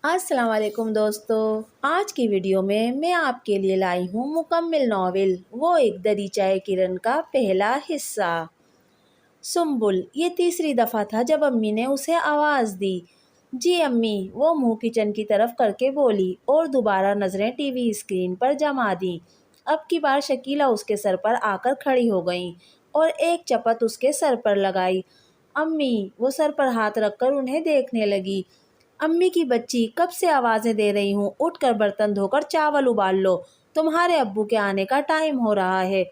السلام علیکم دوستو، آج کی ویڈیو میں آپ کے لیے لائی ہوں مکمل ناول وہ ایک دریچہ کرن کا پہلا حصہ۔ سنبل یہ تیسری دفعہ تھا جب امی نے اسے آواز دی۔ جی امی، وہ منہ کچن کی طرف کر کے بولی اور دوبارہ نظریں ٹی وی اسکرین پر جما دیں۔ اب کی بار شکیلہ اس کے سر پر آ کر کھڑی ہو گئیں اور ایک چپت اس کے سر پر لگائی۔ امی، وہ سر پر ہاتھ رکھ کر انہیں دیکھنے لگی۔ امی کی بچی، کب سے آوازیں دے رہی ہوں، اٹھ کر برتن دھو کر چاول ابال لو، تمہارے ابو کے آنے کا ٹائم ہو رہا ہے۔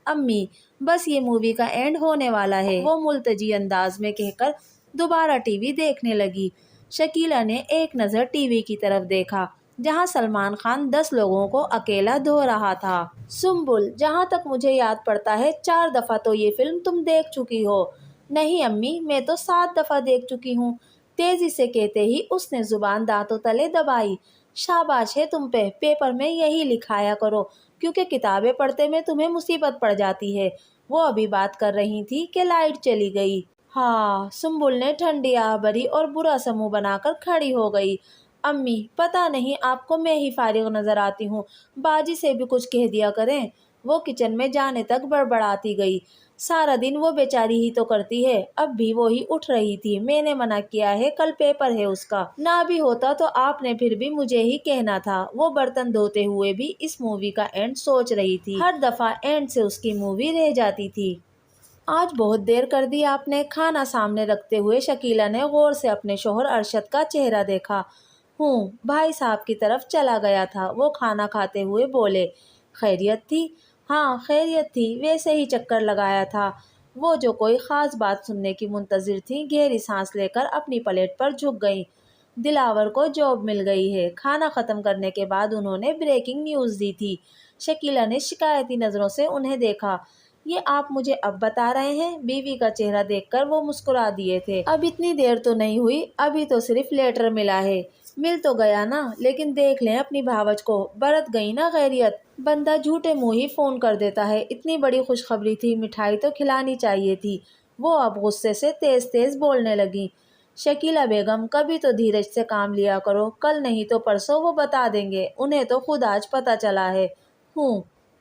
امی، بس یہ مووی کا اینڈ ہونے والا ہے، وہ ملتجی انداز میں کہہ کر دوبارہ ٹی وی دیکھنے لگی۔ شکیلہ نے ایک نظر ٹی وی کی طرف دیکھا جہاں سلمان خان 10 لوگوں کو اکیلا دھو رہا تھا۔ سنبل، جہاں تک مجھے یاد پڑتا ہے 4 دفعہ تو یہ فلم تم دیکھ چکی ہو۔ نہیں امی، میں تو 7 دفعہ دیکھ چکی ہوں، تیزی سے کہتے ہی اس نے زبان دانتوں تلے دبائی۔ شاباش ہے تم پہ، پیپر میں یہی لکھایا کرو، کیونکہ کتابیں پڑھتے میں تمہیں مصیبت پڑ جاتی ہے۔ وہ ابھی بات کر رہی تھی کہ لائٹ چلی گئی۔ ہاں، سنبل نے ٹھنڈی آہ بھری اور برا سا منہ بنا کر کھڑی ہو گئی۔ امی، پتہ نہیں آپ کو میں ہی فارغ نظر آتی ہوں، باجی سے بھی کچھ کہہ دیا کریں۔ وہ کچن میں جانے تک بڑبڑاتی گئی۔ سارا دن وہ بیچاری ہی تو کرتی ہے، اب بھی وہی اٹھ رہی تھی۔ میں نے منع کیا ہے، کل پیپر ہے اس کا، نہ بھی ہوتا تو آپ نے پھر بھی مجھے ہی کہنا تھا۔ وہ برتن دھوتے ہوئے بھی اس مووی کا اینڈ سوچ رہی تھی۔ ہر دفعہ اینڈ سے اس کی مووی رہ جاتی تھی۔ آج بہت دیر کر دی آپ نے۔ کھانا سامنے رکھتے ہوئے شکیلہ نے غور سے اپنے شوہر ارشد کا چہرہ دیکھا۔ بھائی صاحب کی طرف چلا گیا تھا۔ وہ کھانا کھاتے ہوئے بولے، خیریت تھی؟ ہاں خیریت تھی، ویسے ہی چکر لگایا تھا۔ وہ جو کوئی خاص بات سننے کی منتظر تھیں، گہری سانس لے کر اپنی پلیٹ پر جھک گئیں۔ دلاور کو جاب مل گئی ہے۔ کھانا ختم کرنے کے بعد انہوں نے بریکنگ نیوز دی تھی۔ شکیلہ نے شکایتی نظروں سے انہیں دیکھا۔ یہ آپ مجھے اب بتا رہے ہیں؟ بیوی کا چہرہ دیکھ کر وہ مسکرا دیے تھے۔ اب اتنی دیر تو نہیں ہوئی، ابھی تو صرف لیٹر ملا ہے۔ مل تو گیا نا، لیکن دیکھ لیں اپنی بھاوج کو، برت گئی نا خیریت۔ بندہ جھوٹے منہ ہی فون کر دیتا ہے۔ اتنی بڑی خوشخبری تھی، مٹھائی تو کھلانی چاہیے تھی۔ وہ اب غصے سے تیز تیز بولنے لگی۔ شکیلہ بیگم، کبھی تو دھیرج سے کام لیا کرو، کل نہیں تو پرسوں وہ بتا دیں گے، انہیں تو خود آج پتہ چلا ہے۔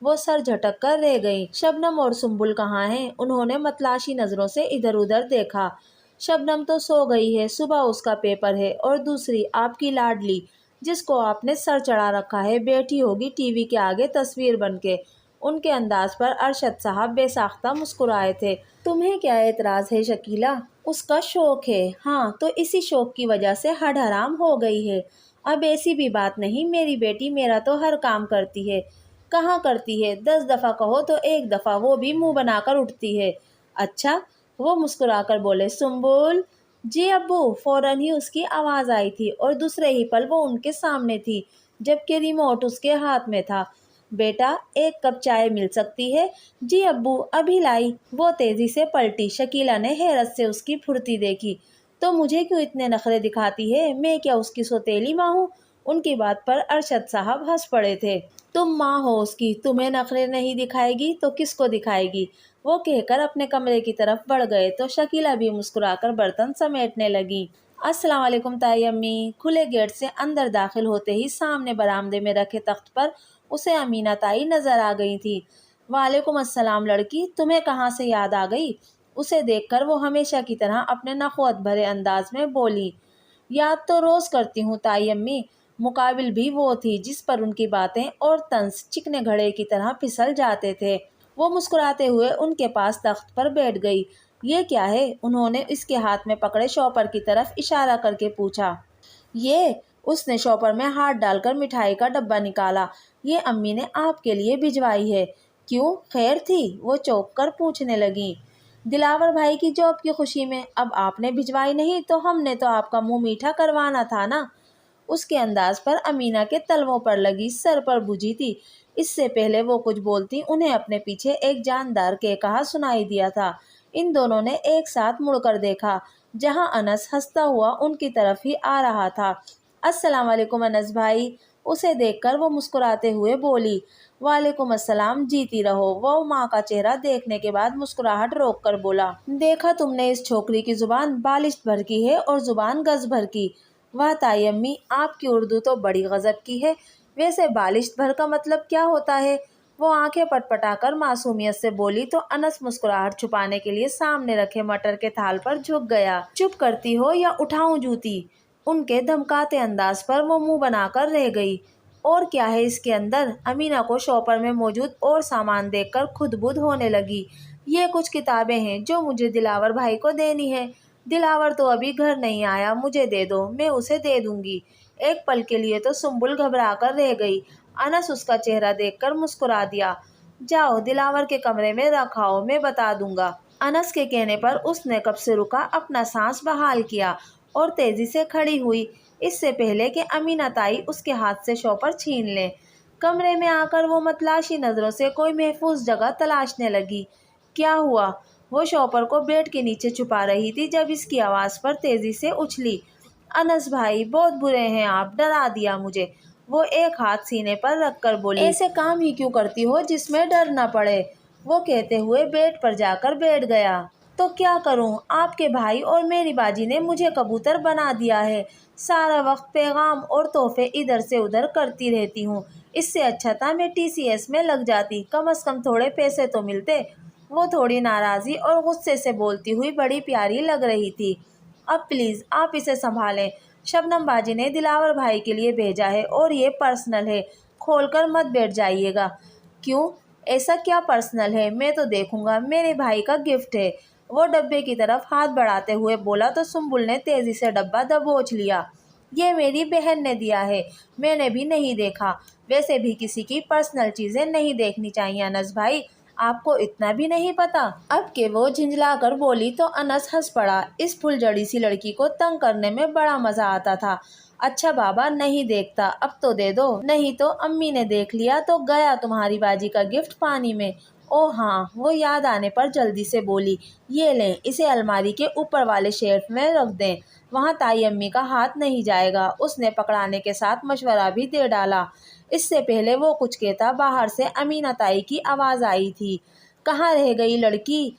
وہ سر جھٹک کر رہ گئیں۔ شبنم اور سنبل کہاں ہیں؟ انہوں نے متلاشی نظروں سے ادھر ادھر دیکھا۔ شبنم تو سو گئی ہے، صبح اس کا پیپر ہے، اور دوسری آپ کی لاڈلی جس کو آپ نے سر چڑھا رکھا ہے، بیٹھی ہوگی ٹی وی کے آگے تصویر بن کے۔ ان کے انداز پر ارشد صاحب بے ساختہ مسکرائے تھے۔ تمہیں کیا اعتراض ہے شکیلہ؟ اس کا شوق ہے۔ ہاں تو اسی شوق کی وجہ سے ہڈ حرام ہو گئی ہے۔ اب ایسی بھی بات نہیں، میری بیٹی میرا تو ہر کام کرتی ہے۔ کہاں کرتی ہے؟ 10 دفعہ کہو تو 1 دفعہ وہ بھی منہ بنا کر اٹھتی ہے۔ اچھا؟ وہ مسکرا کر بولے۔ سنبل، جی ابو، فوراً ہی اس کی آواز آئی تھی اور دوسرے ہی پل وہ ان کے سامنے تھی، جبکہ ریموٹ اس کے ہاتھ میں تھا۔ بیٹا، 1 کپ چائے مل سکتی ہے؟ جی ابو، ابھی لائی۔ وہ تیزی سے پلٹی۔ شکیلہ نے حیرت سے اس کی پھرتی دیکھی۔ تو مجھے کیوں اتنے نخرے دکھاتی ہے؟ میں کیا اس کی سوتیلی ماں ہوں؟ ان کی بات پر ارشد صاحب ہنس پڑے تھے۔ تم ماں ہو اس کی، تمہیں نخرے نہیں دکھائے گی تو کس کو دکھائے گی؟ وہ کہہ کر اپنے کمرے کی طرف بڑھ گئے تو شکیلہ بھی مسکرا کر برتن سمیٹنے لگی۔ السلام علیکم تائی امی۔ کھلے گیٹ سے اندر داخل ہوتے ہی سامنے برآمدے میں رکھے تخت پر اسے امینہ تائی نظر آ گئی تھی۔ وعلیکم السلام لڑکی، تمہیں کہاں سے یاد آ گئی؟ اسے دیکھ کر وہ ہمیشہ کی طرح اپنے نخوت بھرے انداز میں بولی۔ یاد تو روز کرتی ہوں تائی امی، مقابل بھی وہ تھی جس پر ان کی باتیں اور طنز چکنے گھڑے کی طرح پھسل جاتے تھے۔ وہ مسکراتے ہوئے ان کے پاس تخت پر بیٹھ گئی۔ یہ کیا ہے؟ انہوں نے اس کے ہاتھ میں پکڑے شاپر کی طرف اشارہ کر کے پوچھا۔ یہ، اس نے شاپر میں ہاتھ ڈال کر مٹھائی کا ڈبہ نکالا۔ یہ امی نے آپ کے لیے بھجوائی ہے۔ کیوں، خیر تھی؟ وہ چونک کر پوچھنے لگی۔ دلاور بھائی کی جاب کی خوشی میں۔ اب آپ نے بھجوائی نہیں تو ہم نے تو آپ کا منہ میٹھا کروانا تھا نا۔ اس کے انداز پر امینہ کے تلووں پر لگی سر پر بجھی تھی۔ اس سے پہلے وہ کچھ بولتی انہیں اپنے پیچھے ایک جاندار قہقہا سنائی دیا تھا۔ ان دونوں نے ایک ساتھ مڑ کر دیکھا، جہاں انس ہنستا ہوا ان کی طرف ہی آ رہا تھا۔ السلام علیکم انس بھائی۔ اسے دیکھ کر وہ مسکراتے ہوئے بولی۔ وعلیکم السلام، جیتی رہو۔ وہ ماں کا چہرہ دیکھنے کے بعد مسکراہٹ روک کر بولا۔ دیکھا تم نے اس چھوکری کی زبان بالشت بھر کی ہے اور زبان گز بھر کی۔ वाह ताई अम्मी, आपकी उर्दू तो बड़ी गजब की है। वैसे बालिश भर का मतलब क्या होता है? वो आंखें पटपटाकर मासूमियत से बोली तो अनस मुस्कुराहट छुपाने के लिए सामने रखे मटर के थाल पर झुक गया। चुप करती हो या उठाऊं जूती? उनके धमकाते अंदाज पर वो मुंह बनाकर रह गई। और क्या है इसके अंदर? अमीना को शॉपर में मौजूद और सामान देखकर खुदबुद होने लगी। ये कुछ किताबें हैं जो मुझे दिलावर भाई को देनी है। दिलावर तो अभी घर नहीं आया, मुझे दे दो, मैं उसे दे दूंगी। एक पल के लिए तो सुम्बुल घबरा कर रह गई। अनस उसका चेहरा देखकर मुस्कुरा दिया। जाओ दिलावर के कमरे में रखाओ, मैं बता दूंगा। अनस के कहने पर उसने कब से रुका अपना सांस बहाल किया और तेजी से खड़ी हुई, इससे पहले कि अमीना ताई उसके हाथ से शॉपर छीन ले। कमरे में आकर वो मतलाशी नजरों से कोई महफूज जगह तलाशने लगी। क्या हुआ? वो शॉपर को बेड के नीचे छुपा रही थी जब इसकी आवाज पर तेजी से उछली। अनस भाई, बहुत बुरे हैं आप, डरा दिया मुझे। वो एक हाथ सीने पर रखकर बोली, ऐसे काम ही क्यों करती हो जिसमें डर न पड़े? वो कहते हुए बेड पर जाकर बैठ गया। तो क्या करूं, आपके भाई और मेरी बाजी ने मुझे कबूतर बना दिया है। सारा वक्त पैगाम और तोहफे इधर से उधर करती रहती हूँ। इससे अच्छा था मैं TCS में लग जाती, कम से कम थोड़े पैसे तो मिलते। वो थोड़ी नाराज़ी और गुस्से से बोलती हुई बड़ी प्यारी लग रही थी। अब प्लीज़ आप इसे संभालें, शबनम बाजी ने दिलावर भाई के लिए भेजा है और ये पर्सनल है, खोलकर मत बैठ जाइएगा। क्यों, ऐसा क्या पर्सनल है? मैं तो देखूंगा, मेरे भाई का गिफ्ट है। वो डब्बे की तरफ हाथ बढ़ाते हुए बोला तो सुम्बुल ने तेजी से डब्बा दबोच लिया। ये मेरी बहन ने दिया है, मैंने भी नहीं देखा। वैसे भी किसी की पर्सनल चीज़ें नहीं देखनी चाहिए अनस भाई, आपको इतना भी नहीं पता? अब के वो झिंझला कर बोली तो अनस हंस पड़ा। इस फुलझड़ी सी लड़की को तंग करने में बड़ा मजा आता था। अच्छा बाबा, नहीं देखता, अब तो दे दो, नहीं तो अम्मी ने देख लिया तो गया तुम्हारी बाजी का गिफ्ट पानी में। ओ हाँ, वो याद आने पर जल्दी से बोली, ये लें, इसे अलमारी के ऊपर वाले शेल्फ में रख दें, वहाँ ताई अम्मी का हाथ नहीं जाएगा। उसने पकड़ाने के साथ मशवरा भी दे डाला। इससे पहले वो कुछ कहता, बाहर से अमीना ताई की आवाज़ आई थी, कहाँ रह गई लड़की?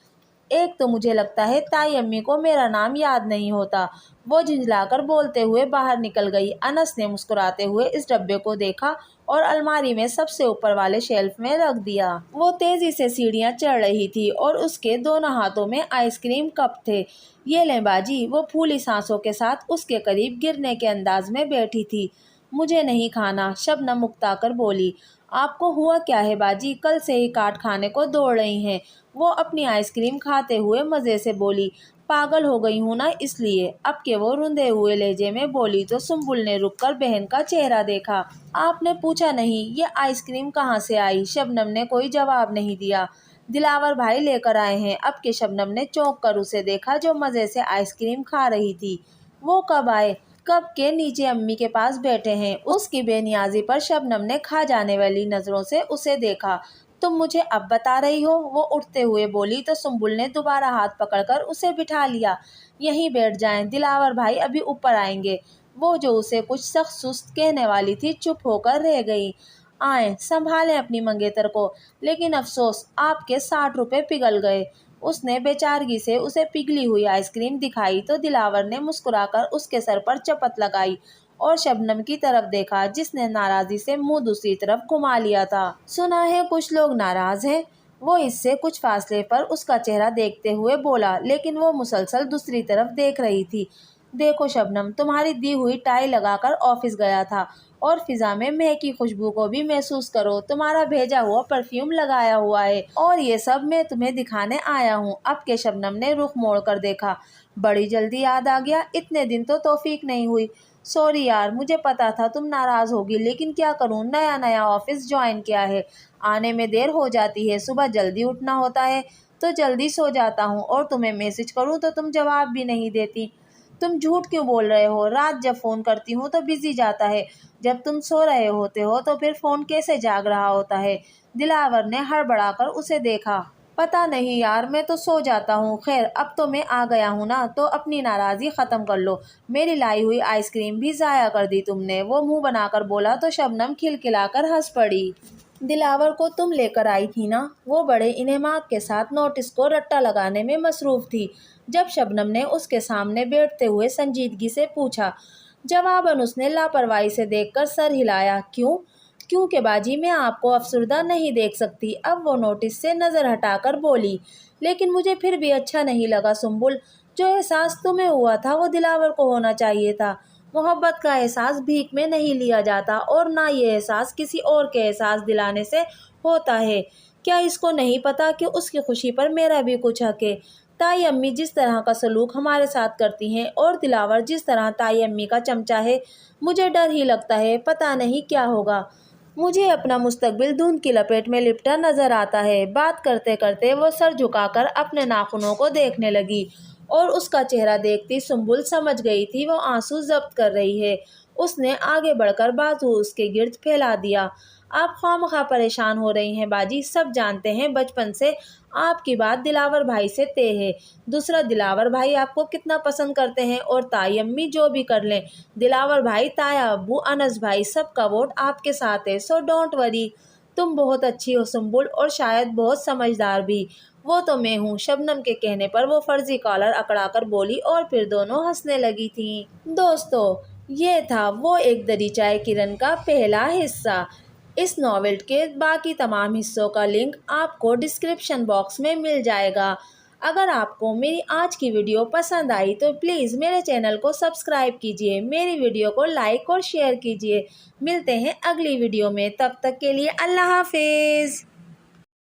एक तो मुझे लगता है ताई अम्मी को मेरा नाम याद नहीं होता। वो झिंझलाकर बोलते हुए बाहर निकल गई। अनस ने मुस्कुराते हुए इस डब्बे को देखा और अलमारी में सबसे ऊपर वाले शेल्फ में रख दिया। वो तेजी से सीढ़ियां चढ़ रही थी और उसके दोनों हाथों में आइसक्रीम कप थे। ये लें बाजी, वो फूली सांसों के साथ उसके करीब गिरने के अंदाज में बैठी थी। मुझे नहीं खाना, शबनम उकताकर बोली। आपको हुआ क्या है बाजी, कल से ही काट खाने को दौड़ रही हैं? वो अपनी आइसक्रीम खाते हुए मज़े से बोली। पागल हो गई हूँ ना इसलिए। अब के वो रुंधे हुए लहजे में बोली तो सुम्बुल ने रुककर बहन का चेहरा देखा। आपने पूछा नहीं ये आइसक्रीम कहाँ से आई? शबनम ने कोई जवाब नहीं दिया। दिलावर भाई लेकर आए हैं। अब के शबनम ने चौंक कर उसे देखा जो मज़े से आइसक्रीम खा रही थी। वो कब आए? कब के नीचे अम्मी के पास बैठे हैं। उसकी बेनियाजी पर शबनम ने खा जाने वाली नज़रों से उसे देखा। तुम मुझे अब बता रही हो? वो उठते हुए बोली तो सुम्बुल ने दोबारा हाथ पकड़कर उसे बिठा लिया। यहीं बैठ जाएं, दिलावर भाई अभी ऊपर आएंगे। वो जो उसे कुछ सख्त सुस्त कहने वाली थी चुप होकर रह गई। आए, संभालें अपनी मंगेतर को, लेकिन अफसोस आपके 60 रुपए पिघल गए। उसने बेचारगी से उसे पिघली हुई आइसक्रीम दिखाई तो दिलावर ने मुस्कुराकर उसके सर पर चपत लगाई और शबनम की तरफ देखा जिसने नाराज़ी से मुंह दूसरी तरफ घुमा लिया था। सुना है कुछ लोग नाराज़ हैं? वो इससे कुछ फासले पर उसका चेहरा देखते हुए बोला, लेकिन वो मुसलसल दूसरी तरफ देख रही थी। देखो शबनम, तुम्हारी दी हुई टाई लगाकर ऑफिस गया था और फिजा में महकी खुशबू को भी महसूस करो। तुम्हारा भेजा हुआ परफ्यूम लगाया हुआ है और ये सब मैं तुम्हें दिखाने आया हूँ। अब के शबनम ने रुख मोड़ कर देखा। बड़ी जल्दी याद आ गया, इतने दिन तो तौफीक नहीं हुई। सॉरी यार, मुझे पता था तुम नाराज़ होगी, लेकिन क्या करूँ, नया नया ऑफिस ज्वाइन किया है, आने में देर हो जाती है। सुबह जल्दी उठना होता है तो जल्दी सो जाता हूँ और तुम्हें मैसेज करूँ तो तुम जवाब भी नहीं देती। तुम झूठ क्यों बोल रहे हो? रात जब फ़ोन करती हूँ तो बिजी जाता है, जब तुम सो रहे होते हो तो फिर फ़ोन कैसे जाग रहा होता है? दिलावर ने हड़बड़ाकर उसे देखा। पता नहीं यार, मैं तो सो जाता हूँ। खैर, अब तो मैं आ गया हूँ ना, तो अपनी नाराज़गी ख़त्म कर लो। मेरी लाई हुई आइसक्रीम भी ज़ाया कर दी तुमने। वो मुंह बनाकर बोला तो शबनम खिलखिलाकर हंस पड़ी। दिलावर को तुम लेकर आई थी ना? वो बड़े इनेमाक के साथ नोटिस को रट्टा लगाने में मसरूफ़ थी। जब शबनम ने उसके सामने बैठते हुए संजीदगी से पूछा जवाबन उसने लापरवाही से देखकर सर हिलाया। क्यों? क्योंकि बाजी मैं आपको अफसरदा नहीं देख सकती। अब वो नोटिस से नज़र हटाकर बोली, लेकिन मुझे फिर भी अच्छा नहीं लगा सुम्बुल। जो एहसास तुम्हें हुआ था वो दिलावर को होना चाहिए था। मोहब्बत का एहसास भीख में नहीं लिया जाता और ना ये एहसास किसी और के एहसास दिलाने से होता है। क्या इसको नहीं पता कि उसकी खुशी पर मेरा भी कुछ हक है? ताई अम्मी जिस तरह का सलूक हमारे साथ करती हैं और दिलावर जिस तरह ताई अम्मी का चमचा है, मुझे डर ही लगता है, पता नहीं क्या होगा। मुझे अपना मुस्तकबिल धुंध की लपेट में लिपटा नजर आता है। बात करते करते वो सर झुकाकर अपने नाखूनों को देखने लगी और उसका चेहरा देखती सुम्बुल समझ गई थी वो आंसू जब्त कर रही है। उसने आगे बढ़कर बाजू उसके गिर्द फैला दिया। आप खामखा परेशान हो रही हैं बाजी, सब जानते हैं बचपन से आपकी बात दिलावर भाई से तय है। दूसरा, दिलावर भाई आपको कितना पसंद करते हैं और ताई अम्मी जो भी कर लें, दिलावर भाई, ताया अब्बू, अनस भाई, सबका वोट आपके साथ है। So don't worry. तुम बहुत अच्छी हो सुम्बुल और शायद बहुत समझदार भी। वो तो मैं हूँ। शबनम के कहने पर वो फर्जी कॉलर अकड़ाकर बोली और फिर दोनों हंसने लगी थीं। दोस्तों, ये था वो एक दरीचाए किरण का पहला हिस्सा। इस नॉवेल के बाकी तमाम हिस्सों का लिंक आपको डिस्क्रिप्शन बॉक्स में मिल जाएगा। अगर आपको मेरी आज की वीडियो पसंद आई तो प्लीज़ मेरे चैनल को सब्सक्राइब कीजिए, मेरी वीडियो को लाइक और शेयर कीजिए। मिलते हैं अगली वीडियो में, तब तक के लिए अल्लाह हाफिज़।